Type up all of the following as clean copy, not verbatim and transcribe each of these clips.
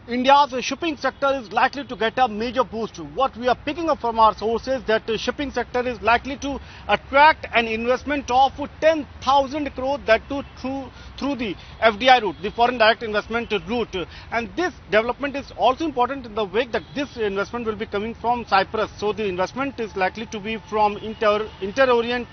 India's shipping sector is likely to get a major boost. What we are picking up from our sources that the shipping sector is likely to attract an investment of 10,000 crore, that too through the FDI route, the foreign direct investment route. And this development is also important in the way that this investment will be coming from Cyprus. So the investment is likely to be from Inter-Orient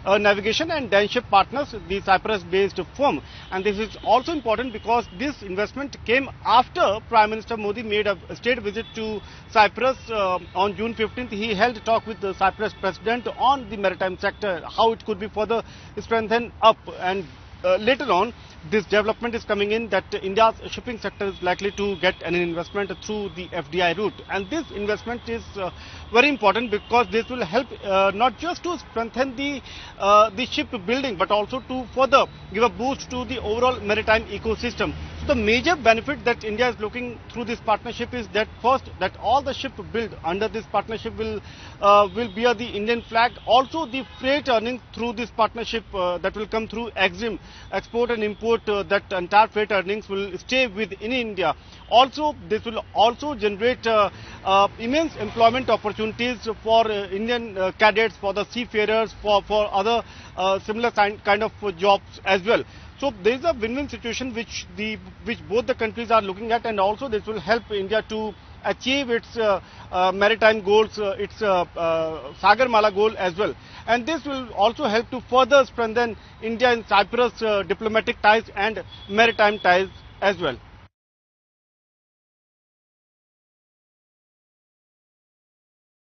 Navigation and Danship Partners, the Cyprus-based firm. And this is also important because this investment came after Prime Minister Modi made a state visit to Cyprus on June 15th. He held a talk with the Cyprus president on the maritime sector, how it could be further strengthened up. And later on, this development is coming in that India's shipping sector is likely to get an investment through the FDI route. And this investment is very important because this will help not just to strengthen the ship building, but also to further give a boost to the overall maritime ecosystem. So the major benefit that India is looking through this partnership is that first, that all the ship built under this partnership will bear the Indian flag. Also, the freight earnings through this partnership that will come through EXIM, export and import, that entire freight earnings will stay within India. Also, this will also generate immense employment opportunities for Indian cadets, for the seafarers, for other similar kind of jobs as well. So there is a win-win situation which both the countries are looking at, and also this will help India to achieve its maritime goals, its Sagarmala goal as well. And this will also help to further strengthen India and Cyprus diplomatic ties and maritime ties as well.